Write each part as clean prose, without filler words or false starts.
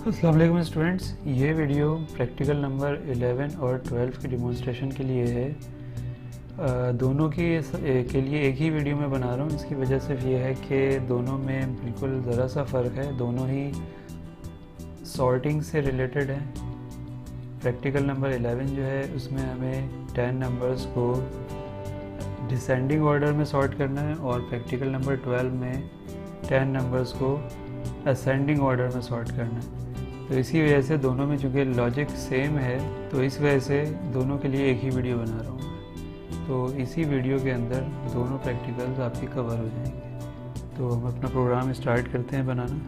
अस्सलाम वालेकुम स्टूडेंट्स, ये वीडियो प्रैक्टिकल नंबर 11 और 12 की डिमॉन्स्ट्रेशन के लिए है। दोनों के लिए एक ही वीडियो में बना रहा हूँ। इसकी वजह सिर्फ ये है कि दोनों में बिल्कुल ज़रा सा फ़र्क है। दोनों ही सॉर्टिंग से रिलेटेड है। प्रैक्टिकल नंबर 11 जो है उसमें हमें 10 नंबर्स को डिसेंडिंग ऑर्डर में सॉर्ट करना है और प्रैक्टिकल नंबर 12 में 10 नंबर्स को असेंडिंग ऑर्डर में सॉर्ट करना है। तो इसी वजह से दोनों में चूँकि लॉजिक सेम है तो इस वजह से दोनों के लिए एक ही वीडियो बना रहा हूँ। तो इसी वीडियो के अंदर दोनों प्रैक्टिकल्स आपके कवर हो जाएंगे। तो हम अपना प्रोग्राम स्टार्ट करते हैं बनाना।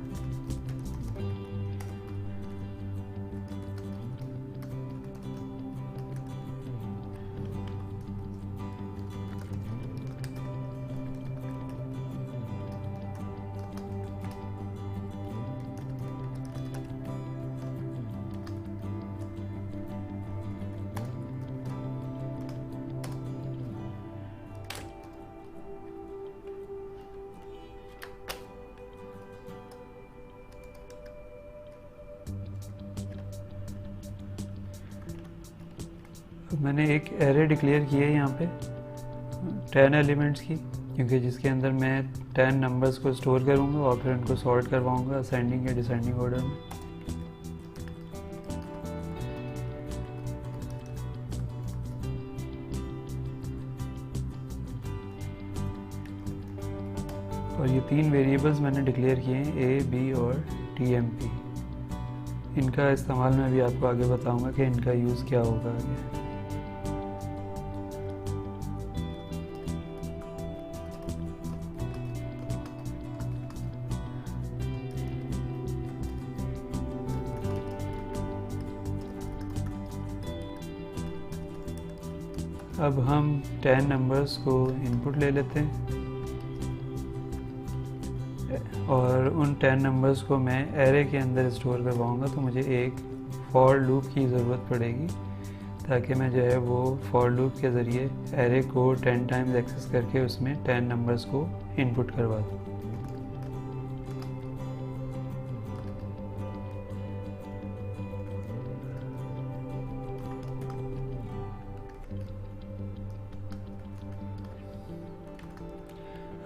मैंने एक एरे डिक्लेयर की है यहाँ पे 10 एलिमेंट्स की, क्योंकि जिसके अंदर मैं 10 नंबर्स को स्टोर करूँगा और फिर उनको सॉर्ट करवाऊँगा असेंडिंग या डिसेंडिंग ऑर्डर में। और ये 3 वेरिएबल्स मैंने डिक्लेयर किए हैं, ए, बी और TMP। इनका इस्तेमाल मैं भी आपको आगे बताऊँगा कि इनका यूज़ क्या होगा आगे। अब हम 10 नंबर्स को इनपुट ले लेते हैं और उन 10 नंबर्स को मैं एरे के अंदर स्टोर करवाऊँगा। तो मुझे एक फॉर लूप की ज़रूरत पड़ेगी ताकि मैं जो है वो फॉर लूप के ज़रिए एरे को 10 टाइम्स एक्सेस करके उसमें 10 नंबर्स को इनपुट करवा दूँ।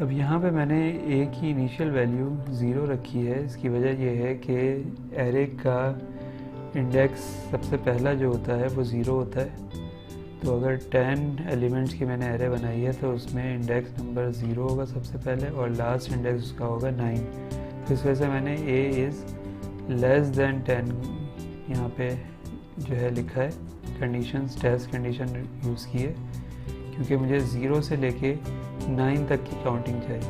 अब यहाँ पे मैंने ए की इनिशियल वैल्यू 0 रखी है। इसकी वजह यह है कि एरे का इंडेक्स सबसे पहला जो होता है वो 0 होता है। तो अगर 10 एलिमेंट्स की मैंने एरे बनाई है तो उसमें इंडेक्स नंबर 0 होगा सबसे पहले और लास्ट इंडेक्स उसका होगा 9। तो इस वजह से मैंने ए इज़ लेस दैन 10 यहाँ पे जो है लिखा है। कंडीशंस टेस्ट कंडीशन यूज़ की है क्योंकि मुझे 0 से लेके 9 तक की काउंटिंग चाहिए।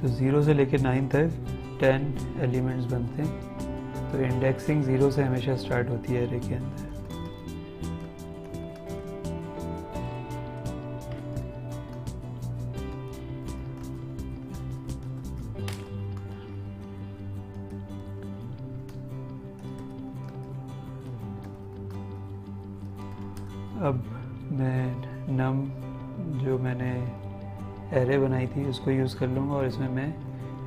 तो 0 से लेके 9 तक 10 एलिमेंट्स बनते हैं। तो इंडेक्सिंग 0 से हमेशा स्टार्ट होती है एरे के अंदर। अब मैं नम जो मैंने एरे बनाई थी उसको यूज़ कर लूँगा और इसमें मैं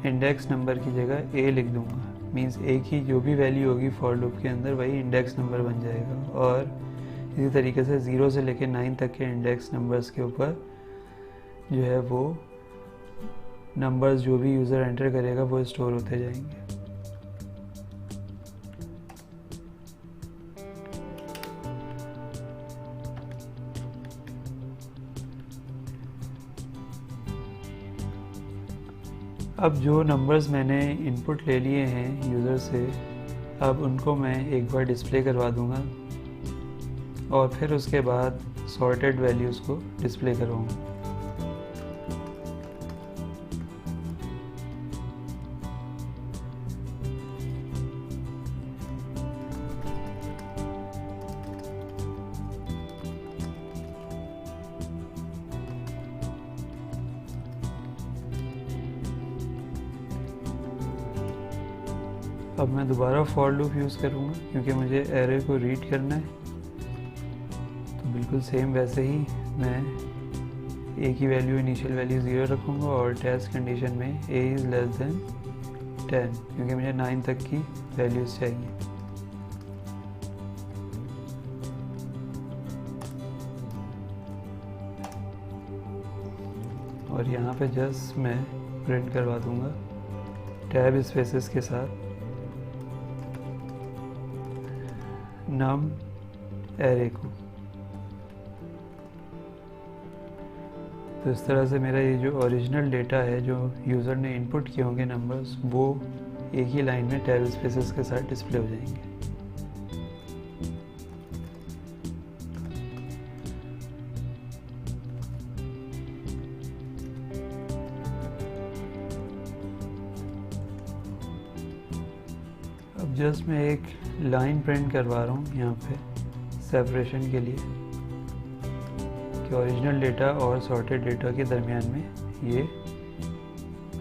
इंडेक्स नंबर की जगह ए लिख दूँगा। मींस ए की जो भी वैल्यू होगी फॉर लूप के अंदर वही इंडेक्स नंबर बन जाएगा। और इसी तरीके से 0 से लेकर 9 तक के इंडेक्स नंबर्स के ऊपर जो है वो नंबर्स जो भी यूज़र एंटर करेगा वो स्टोर होते जाएंगे। अब जो नंबर्स मैंने इनपुट ले लिए हैं यूज़र से, अब उनको मैं एक बार डिस्प्ले करवा दूंगा और फिर उसके बाद सॉर्टेड वैल्यूज़ को डिस्प्ले करवाऊंगा। अब मैं दोबारा फॉर लूप यूज़ करूँगा क्योंकि मुझे एरे को रीड करना है। तो बिल्कुल सेम वैसे ही मैं ए की वैल्यू इनिशियल वैल्यू 0 रखूँगा और टेस्ट कंडीशन में ए इज़ लेस देन 10, क्योंकि मुझे 9 तक की वैल्यूज़ चाहिए। और यहाँ पे जस्ट मैं प्रिंट करवा दूँगा टैब स्पेसेस के साथ नम एरे को। तो इस तरह से मेरा ये जो ओरिजिनल डेटा है जो यूज़र ने इनपुट किए होंगे नंबर्स, वो एक ही लाइन में टैब स्पेसेस के साथ डिस्प्ले हो जाएंगे। अब जस्ट मैं एक लाइन प्रिंट करवा रहा हूँ यहाँ पे सेपरेशन के लिए कि ओरिजिनल डेटा और सॉर्टेड डेटा के दरमियान में ये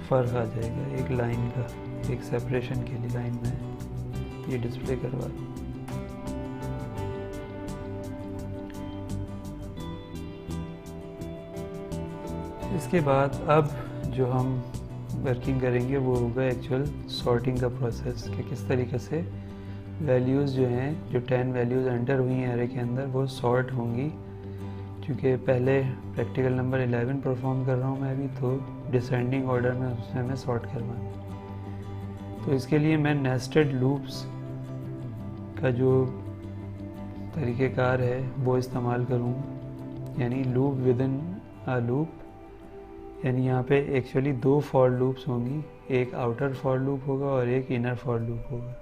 फ़र्क आ जाएगा। एक लाइन का, एक सेपरेशन के लिए लाइन में ये डिस्प्ले करवा रहा हूँ। इसके बाद अब जो हम वर्किंग करेंगे वो होगा एक्चुअल सॉर्टिंग का प्रोसेस, कि किस तरीके से वैल्यूज़ जो हैं, जो 10 वैल्यूज़ एंटर हुई हैं एरे के अंदर, वो सॉर्ट होंगी। क्योंकि पहले प्रैक्टिकल नंबर 11 परफॉर्म कर रहा हूँ मैं अभी, तो डिसेंडिंग ऑर्डर में उसमें हमें सॉर्ट करवाना। तो इसके लिए मैं नेस्टेड लूप्स का जो तरीक़ेकार है वो इस्तेमाल करूँगा, यानी loop with in a loop. यानी यहाँ पे एक्चुअली 2 फॉर लूप्स होंगी, एक आउटर फॉर लूप होगा और एक इनर फॉर लूप होगा।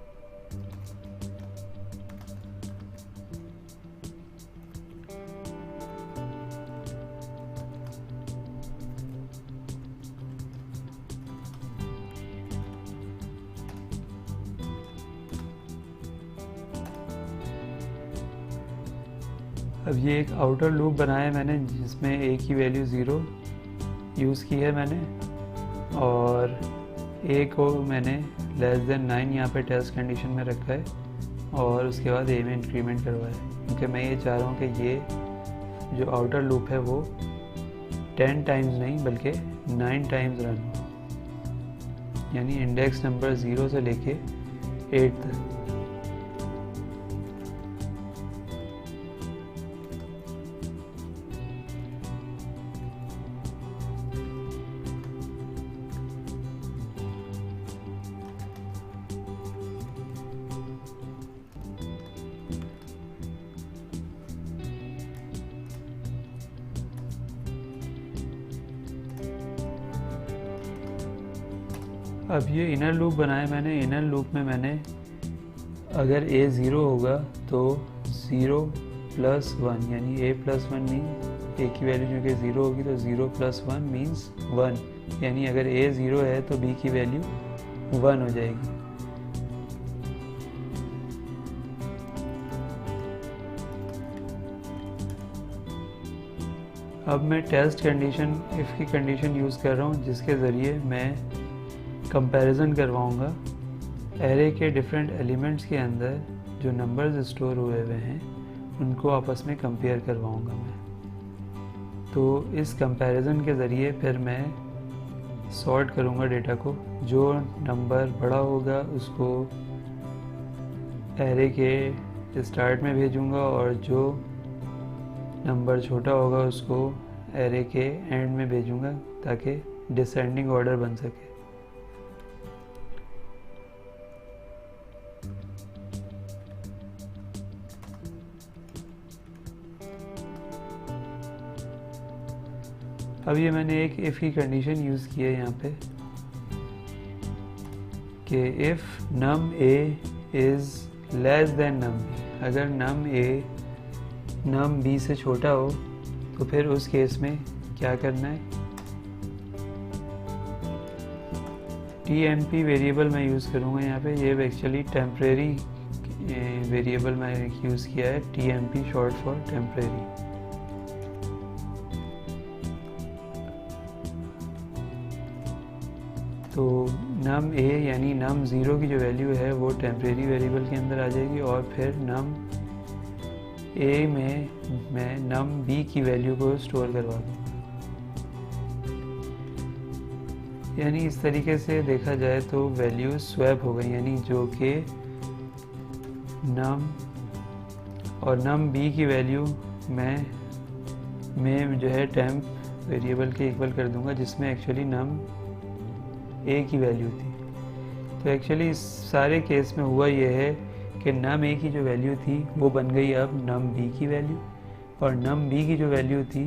अब ये एक आउटर लूप बनाया मैंने जिसमें ए की वैल्यू 0 यूज़ की है मैंने, और ए को मैंने लेस देन 9 यहाँ पे टेस्ट कंडीशन में रखा है, और उसके बाद ए में इंक्रीमेंट करवाया है। क्योंकि मैं ये चाह रहा हूँ कि ये जो आउटर लूप है वो 10 टाइम्स नहीं बल्कि 9 टाइम्स रन हो, यानी इंडेक्स नंबर 0 से लेके 8 तक। अब ये इनर लूप बनाया मैंने। इनर लूप में मैंने अगर a 0 होगा तो 0 + 1, यानी a + 1 मीन a की वैल्यू क्योंकि 0 होगी तो 0 + 1 मीन्स 1, यानी अगर a 0 है तो b की वैल्यू 1 हो जाएगी। अब मैं टेस्ट कंडीशन, इफ़ की कंडीशन यूज़ कर रहा हूँ, जिसके ज़रिए मैं कंपैरिजन करवाऊँगा एरे के डिफरेंट एलिमेंट्स के अंदर जो नंबर्स स्टोर हुए हुए हैं उनको आपस में कंपेयर करवाऊँगा मैं। तो इस कंपैरिजन के ज़रिए फिर मैं सॉर्ट करूँगा डेटा को। जो नंबर बड़ा होगा उसको एरे के स्टार्ट में भेजूँगा और जो नंबर छोटा होगा उसको एरे के एंड में भेजूँगा ताकि डिसेंडिंग ऑर्डर बन सके। अब ये मैंने एक इफ़ की कंडीशन यूज़ की है यहाँ पे कि if num a is less than num b, अगर num a num b से छोटा हो तो फिर उस केस में क्या करना है, tmp वेरिएबल मैं यूज़ करूँगा यहाँ पे। ये एक्चुअली टेम्परेरी वेरिएबल मैं यूज़ किया है, tmp शॉर्ट फॉर टेम्परेरी। तो num a यानी num 0 की जो वैल्यू है वो टेम्परेरी वेरिएबल के अंदर आ जाएगी, और फिर num a में मैं num b की वैल्यू को स्टोर करवा दूँगा। यानी इस तरीके से देखा जाए तो वैल्यूज स्वैप हो गई, यानी जो कि num और num b की वैल्यू मैं जो है टेम्प वेरिएबल के इक्वल कर दूंगा, जिसमें एक्चुअली num a की वैल्यू थी। तो एक्चुअली इस सारे केस में हुआ ये है कि num a की जो वैल्यू थी वो बन गई अब num b की वैल्यू, और num b की जो वैल्यू थी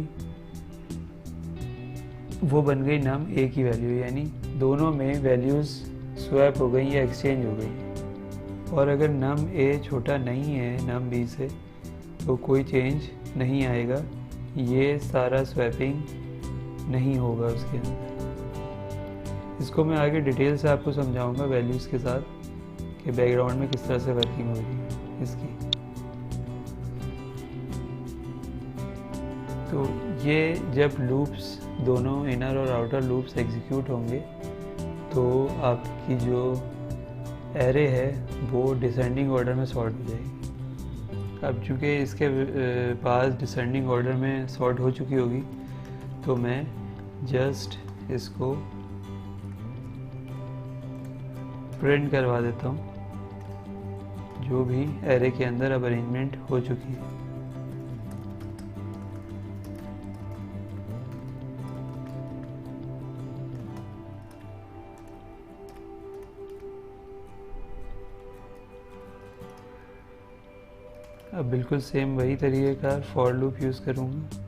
वो बन गई num a की वैल्यू, यानी दोनों में वैल्यूज़ स्वैप हो गई या एक्सचेंज हो गई। और अगर num a छोटा नहीं है num b से तो कोई चेंज नहीं आएगा, ये सारा स्वैपिंग नहीं होगा उसके अंदर। इसको मैं आगे डिटेल से आपको समझाऊंगा वैल्यूज़ के साथ कि बैकग्राउंड में किस तरह से वर्किंग हो रही है इसकी। तो ये जब लूप्स दोनों इनर और आउटर लूप्स एग्जीक्यूट होंगे तो आपकी जो एरे है वो डिसेंडिंग ऑर्डर में सॉर्ट हो जाएगी। अब चूँकि इसके पास डिसेंडिंग ऑर्डर में सॉर्ट हो चुकी होगी तो मैं जस्ट इसको प्रिंट करवा देता हूँ जो भी एरे के अंदर अब अरेंजमेंट हो चुकी है। अब बिल्कुल सेम वही तरीके का फॉर लूप यूज़ करूँगा।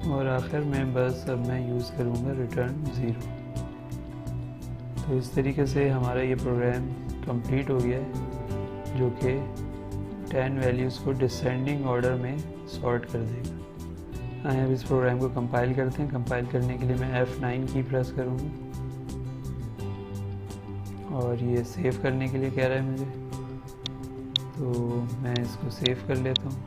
और आखिर में बस अब मैं यूज़ करूँगा रिटर्न 0। तो इस तरीके से हमारा ये प्रोग्राम कंप्लीट हो गया है, जो कि 10 वैल्यूज़ को डिसेंडिंग ऑर्डर में सॉर्ट कर देगा। आइए अब इस प्रोग्राम को कंपाइल करते हैं। कंपाइल करने के लिए मैं F9 की प्रेस करूँगा और ये सेव करने के लिए कह रहा है मुझे, तो मैं इसको सेव कर लेता हूँ।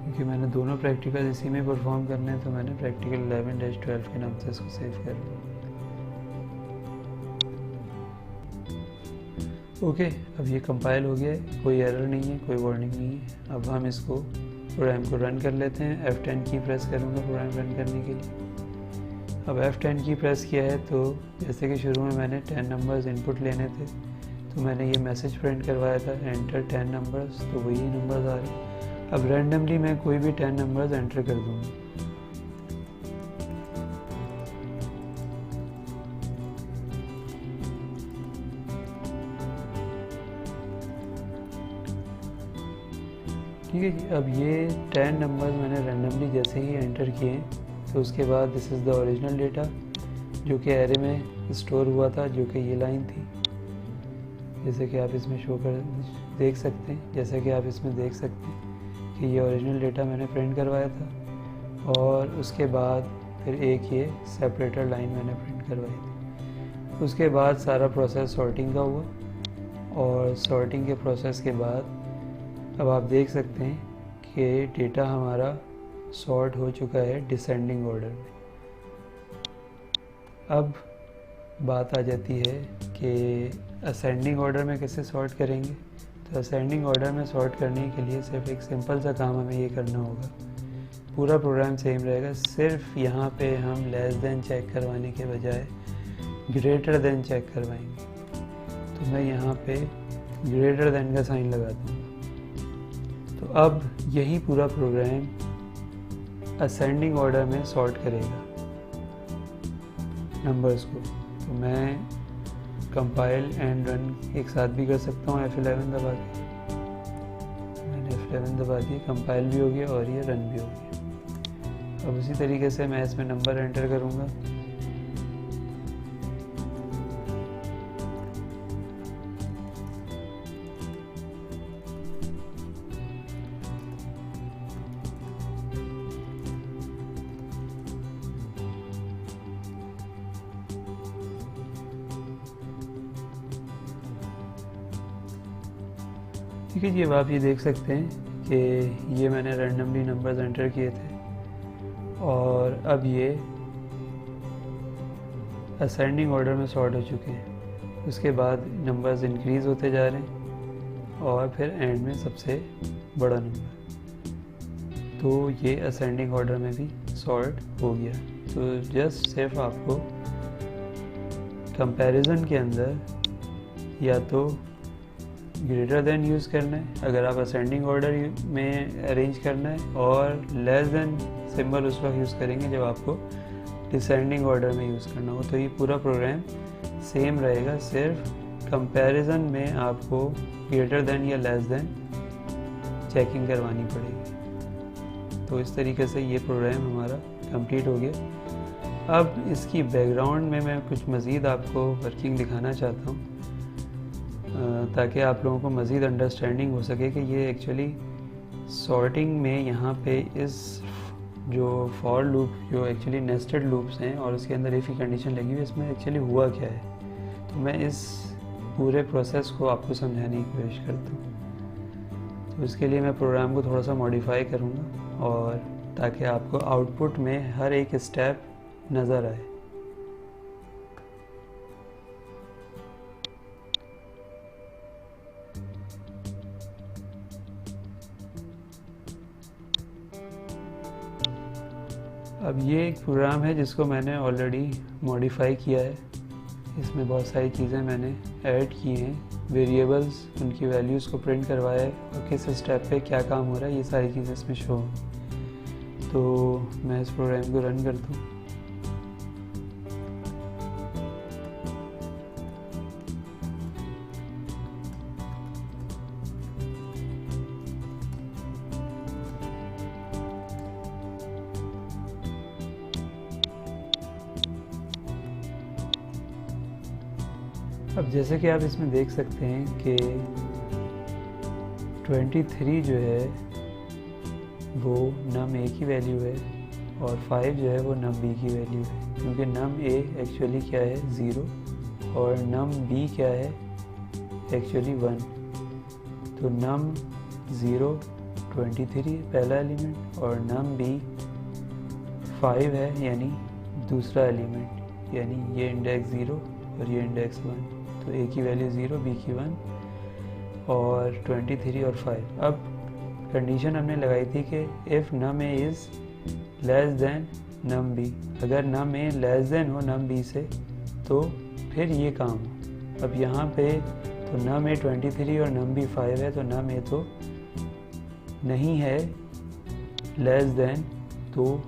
क्योंकि मैंने दोनों प्रैक्टिकल इसी में परफॉर्म करने हैं तो मैंने प्रैक्टिकल 11-12 के नाम से इसको सेव कर लिया। ओके, अब ये कंपाइल हो गया है, कोई एरर नहीं है, कोई वार्निंग नहीं है। अब हम इसको प्रोग्राम को रन कर लेते हैं। F10 की प्रेस करूँगा प्रोग्राम रन करने के लिए। अब F10 की प्रेस किया है तो जैसे कि शुरू में मैंने 10 नंबर्स इनपुट लेने थे तो मैंने ये मैसेज प्रिंट करवाया था, एंटर 10 नंबर्स, तो वही नंबर्स आ रहे हैं। अब रैंडमली मैं कोई भी 10 नंबर्स एंटर कर दूंगा। ठीक है जी। अब ये 10 नंबर्स मैंने रैंडमली जैसे ही एंटर किए तो उसके बाद this is the original data जो कि एरे में स्टोर हुआ था, जो कि ये लाइन थी, जैसे कि आप इसमें शो कर देख सकते हैं। जैसे कि आप इसमें देख सकते हैं कि ये ओरिजिनल डेटा मैंने प्रिंट करवाया था और उसके बाद फिर एक ये सेपरेटर लाइन मैंने प्रिंट करवाई थी। उसके बाद सारा प्रोसेस सॉर्टिंग का हुआ और सॉर्टिंग के प्रोसेस के बाद अब आप देख सकते हैं कि डेटा हमारा सॉर्ट हो चुका है डिसेंडिंग ऑर्डर में। अब बात आ जाती है कि असेंडिंग ऑर्डर में कैसे सॉर्ट करेंगे। तो असेंडिंग ऑर्डर में सॉर्ट करने के लिए सिर्फ एक सिंपल सा काम हमें ये करना होगा। पूरा प्रोग्राम सेम रहेगा, सिर्फ यहाँ पे हम लेस देन चेक करवाने के बजाय ग्रेटर देन चेक करवाएंगे। तो मैं यहाँ पे ग्रेटर देन का साइन लगा दूँगा। तो अब यही पूरा प्रोग्राम असेंडिंग ऑर्डर में सॉर्ट करेगा नंबर्स को। तो मैं कंपाइल एंड रन एक साथ भी कर सकता हूँ F11 दबा के। मैंने F11 दबा दिया, कंपाइल भी हो गया और ये रन भी हो गया। अब उसी तरीके से मैं इसमें नंबर एंटर करूँगा। ठीक है जी, अब आप ये देख सकते हैं कि ये मैंने रैंडमली नंबर्स एंटर किए थे और अब ये असेंडिंग ऑर्डर में सॉर्ट हो चुके हैं। उसके बाद नंबर्स इंक्रीज़ होते जा रहे हैं और फिर एंड में सबसे बड़ा नंबर, तो ये असेंडिंग ऑर्डर में भी सॉर्ट हो गया। तो जस्ट सिर्फ आपको कंपैरिजन के अंदर या तो ग्रेटर देन यूज़ करना है अगर आप असेंडिंग ऑर्डर में अरेंज करना है, और लेस देन सिंबल उस वक्त यूज़ करेंगे जब आपको डिसेंडिंग ऑर्डर में यूज़ करना हो। तो ये पूरा प्रोग्राम सेम रहेगा, सिर्फ कंपैरिजन में आपको ग्रेटर देन या लेस देन चेकिंग करवानी पड़ेगी। तो इस तरीके से ये प्रोग्राम हमारा कंप्लीट हो गया। अब इसकी बैकग्राउंड में मैं कुछ मज़ीद आपको वर्किंग दिखाना चाहता हूँ ताकि आप लोगों को मज़ीद अंडरस्टैंडिंग हो सके कि ये एक्चुअली सॉर्टिंग में यहाँ पे इस जो फॉर लूप जो एक्चुअली नेस्टेड लूप्स हैं और उसके अंदर इफ़ की कंडीशन लगी हुई है, इसमें एक्चुअली हुआ क्या है। तो मैं इस पूरे प्रोसेस को आपको समझाने की कोशिश करता हूँ। तो इसके लिए मैं प्रोग्राम को थोड़ा सा मॉडिफाई करूँगा और ताकि आपको आउटपुट में हर एक स्टेप नज़र आए। अब ये एक प्रोग्राम है जिसको मैंने ऑलरेडी मॉडिफाई किया है। इसमें बहुत सारी चीज़ें मैंने ऐड की हैं, वेरिएबल्स, उनकी वैल्यूज़ को प्रिंट करवाया है और किस स्टेप पे क्या काम हो रहा है, ये सारी चीज़ें इसमें शो हैं। तो मैं इस प्रोग्राम को रन करता हूँ। अब जैसे कि आप इसमें देख सकते हैं कि 23 जो है वो num a की वैल्यू है और 5 जो है वो num b की वैल्यू है, क्योंकि num a एक्चुअली क्या है 0 और num b क्या है एक्चुअली 1। तो num 0 23 पहला एलिमेंट और num b 5 है यानी दूसरा एलिमेंट, यानी ये इंडेक्स 0 और ये इंडेक्स 1। तो a की वैल्यू 0, b की 1 और 23 और 5। अब कंडीशन हमने लगाई थी कि if num a is less than num b, अगर num a लेस देन हो num b से तो फिर ये काम हो। अब यहाँ पे तो num a 23 और num b 5 है, तो num a तो नहीं है लेस देन, तो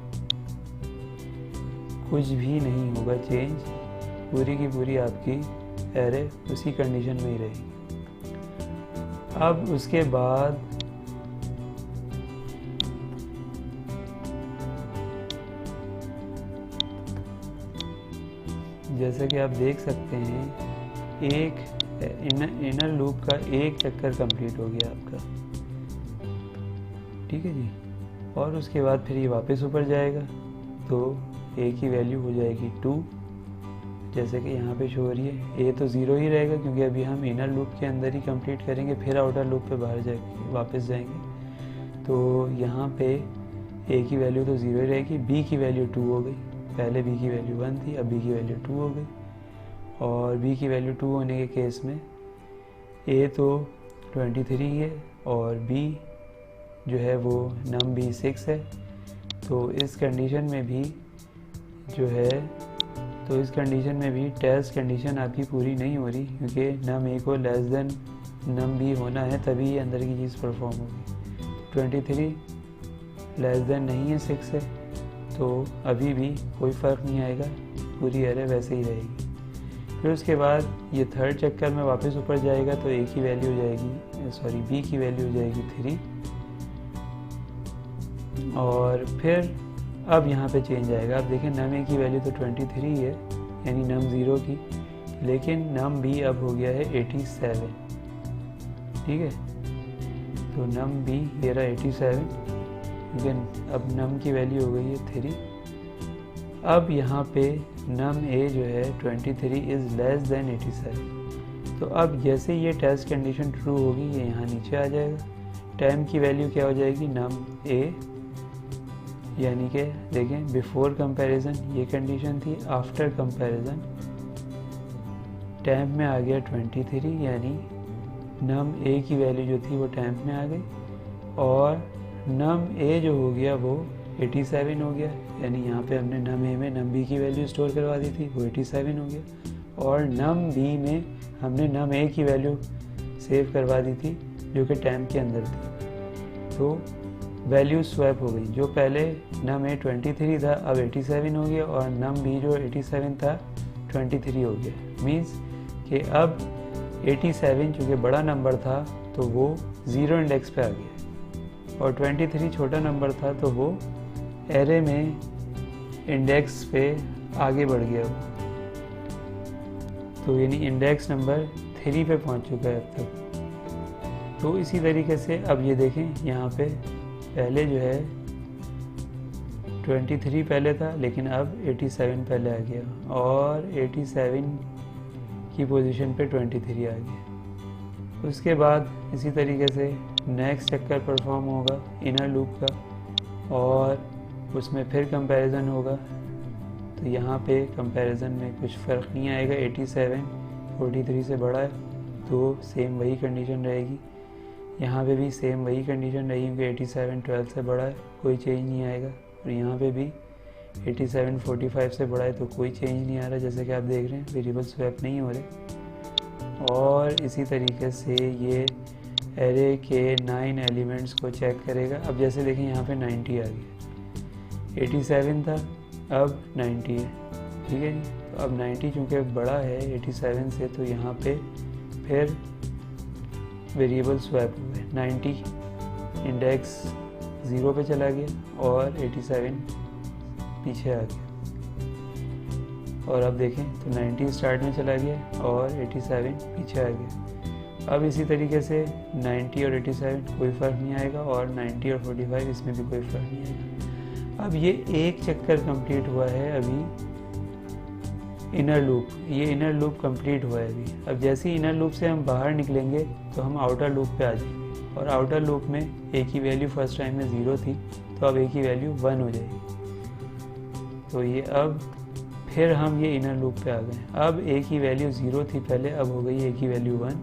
कुछ भी नहीं होगा चेंज, पूरी की पूरी आपकी एरे उसी कंडीशन में ही रहेगी। अब उसके बाद जैसे कि आप देख सकते हैं एक इनर लूप का एक चक्कर कंप्लीट हो गया आपका, ठीक है जी। और उसके बाद फिर ये वापस ऊपर जाएगा तो a की वैल्यू हो जाएगी 2, जैसे कि यहाँ पे शो हो रही है। a तो 0 ही रहेगा क्योंकि अभी हम इनर लूप के अंदर ही कंप्लीट करेंगे, फिर आउटर लूप पे बाहर जाएंगे, वापस जाएंगे। तो यहाँ पे a की वैल्यू तो 0 ही रहेगी, b की वैल्यू 2 हो गई, पहले b की वैल्यू 1 थी, अब b की वैल्यू 2 हो गई। और b की वैल्यू 2 होने के केस में a तो 23 है और b जो है वो num b 6 है। तो इस कंडीशन में भी जो है, तो इस कंडीशन में भी टेस्ट कंडीशन आपकी पूरी नहीं हो रही, क्योंकि num a को लेस देन num b होना है तभी ये अंदर की चीज़ परफॉर्म होगी। 23 लेस देन नहीं है 6 है, तो अभी भी कोई फ़र्क नहीं आएगा, पूरी एरे वैसे ही रहेगी। फिर उसके बाद ये थर्ड चक्कर में वापस ऊपर जाएगा तो a की वैल्यू हो जाएगी, b की वैल्यू हो जाएगी 3। और फिर अब यहाँ पे चेंज आएगा। आप देखें num a की वैल्यू तो 23 है यानी num 0 की, लेकिन num b अब हो गया है 87, ठीक है। तो num b ये रहा 87, क्योंकि अब num की वैल्यू हो गई है 3। अब यहाँ पे num a जो है 23 इज़ लेस देन 87, तो अब जैसे ये टेस्ट कंडीशन ट्रू होगी ये यहाँ नीचे आ जाएगा। टाइम की वैल्यू क्या हो जाएगी, नम ए, यानी कि देखें बिफोर कंपैरिजन ये कंडीशन थी, आफ्टर कंपैरिजन टैम्प में आ गया 23, यानी नम ए की वैल्यू जो थी वो टैम्प में आ गई, और नम ए जो हो गया वो 87 हो गया, यानी यहाँ पे हमने नम ए में नम बी की वैल्यू स्टोर करवा दी थी, वो 87 हो गया, और नम बी में हमने नम ए की वैल्यू सेव करवा दी थी जो कि टैम्प के अंदर थी। तो वैल्यू स्वैप हो गई, जो पहले नम ए 23 था अब 87 हो गया, और नम बी जो 87 था 23 हो गया। मीन्स कि अब 87 चूँकि बड़ा नंबर था तो वो 0 इंडेक्स पे आ गया, और 23 छोटा नंबर था तो वो एरे में इंडेक्स पे आगे बढ़ गया वो। तो यानी इंडेक्स नंबर 3 पे पहुंच चुका है अब तक। तो इसी तरीके से अब ये देखें यहाँ पे पहले जो है 23 पहले था, लेकिन अब 87 पहले आ गया, और 87 की पोजीशन पे 23 आ गया। उसके बाद इसी तरीके से नेक्स्ट चक्कर परफॉर्म होगा इनर लूप का, और उसमें फिर कंपैरिजन होगा। तो यहाँ पे कंपैरिजन में कुछ फ़र्क नहीं आएगा, 87 43 से बड़ा है तो सेम वही कंडीशन रहेगी। यहाँ पे भी सेम वही कंडीशन रहेगी क्योंकि 87 12 से बड़ा है, कोई चेंज नहीं आएगा। और यहाँ पे भी 87 45 से बड़ा है तो कोई चेंज नहीं आ रहा, जैसे कि आप देख रहे हैं वेरिएबल स्वैप नहीं हो रहे। और इसी तरीके से ये एरे के 9 एलिमेंट्स को चेक करेगा। अब जैसे देखें यहाँ पे 90 आ गया, 87 था अब 90 है, ठीक है जी। तो अब 90 चूँकि बड़ा है 87 से, तो यहाँ पे फिर वेरिएबल स्वैप हो गए, 90 इंडेक्स 0 पे चला गया और 87 पीछे आ गया। और अब देखें तो 90 स्टार्ट में चला गया और 87 पीछे आ गया। अब इसी तरीके से 90 और 87 कोई फ़र्क नहीं आएगा, और 90 और 45 इसमें भी कोई फ़र्क नहीं आएगा। अब ये एक चक्कर कंप्लीट हुआ है अभी इनर लूप, ये इनर लूप कंप्लीट हुआ है अभी। अब जैसे ही इनर लूप से हम बाहर निकलेंगे तो हम आउटर लूप पे आ जाएंगे, और आउटर लूप में ए की वैल्यू फर्स्ट टाइम में 0 थी तो अब ए की वैल्यू 1 हो जाएगी। तो ये अब फिर हम ये इनर लूप पे आ गए। अब ए की वैल्यू 0 थी पहले, अब हो गई ए की वैल्यू 1,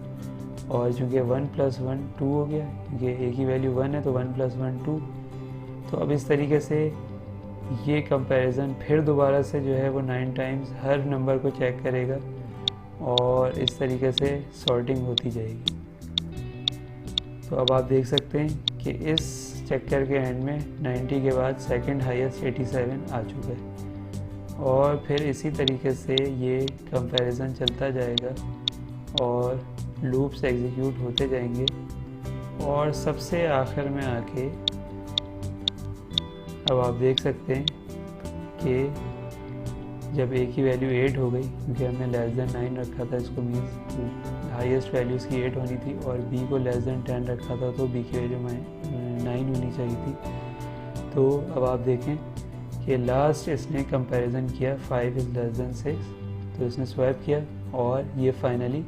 और चूँकि 1 + 1 2 हो गया, क्योंकि ए की वैल्यू 1 है तो 1 + 1 2। तो अब इस तरीके से ये कंपैरिजन फिर दोबारा से जो है वो 9 टाइम्स हर नंबर को चेक करेगा, और इस तरीके से सॉर्टिंग होती जाएगी। तो अब आप देख सकते हैं कि इस चक्कर के एंड में 90 के बाद सेकंड हाईएस्ट 87 आ चुका है, और फिर इसी तरीके से ये कंपैरिजन चलता जाएगा और लूप्स एग्जीक्यूट होते जाएंगे, और सबसे आखिर में आके अब आप देख सकते हैं कि जब ए की वैल्यू 8 हो गई, क्योंकि हमने <9 रखा था, इसको मीन्स हाईएस्ट वैल्यू इसकी 8 होनी थी, और बी को <10 रखा था तो बी की वैल्यू 9 होनी चाहिए थी। तो अब आप देखें कि लास्ट इसने कंपैरिजन किया 5 > 6, तो इसने स्वैप किया, और ये फाइनली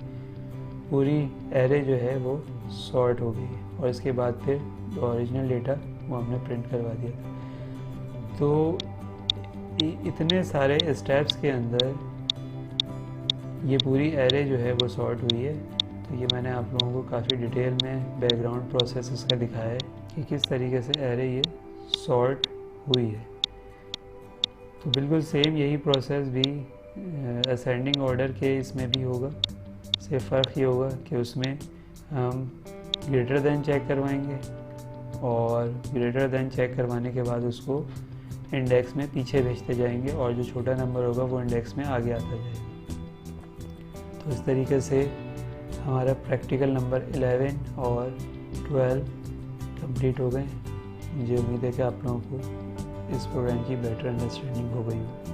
पूरी एरे जो है वो सॉर्ट हो गई, और इसके बाद फिर जो ओरिजिनल डेटा वो हमने प्रिंट करवा दिया था। तो इतने सारे स्टेप्स के अंदर ये पूरी एरे जो है वो सॉर्ट हुई है। तो ये मैंने आप लोगों को काफ़ी डिटेल में बैकग्राउंड प्रोसेस इसका दिखाया है कि किस तरीके से एरे ये सॉर्ट हुई है। तो बिल्कुल सेम यही प्रोसेस भी असेंडिंग ऑर्डर के इसमें भी होगा, सिर्फ फ़र्क ये होगा कि उसमें हम ग्रेटर देन चेक करवाएंगे, और ग्रेटर देन चेक करवाने के बाद उसको इंडेक्स में पीछे भेजते जाएंगे, और जो छोटा नंबर होगा वो इंडेक्स में आगे आता जाएगा। तो इस तरीके से हमारा प्रैक्टिकल नंबर 11 और 12 कंप्लीट हो गए। मुझे उम्मीद है कि आप लोगों को इस प्रोग्राम की बेटर अंडरस्टैंडिंग हो गई हो।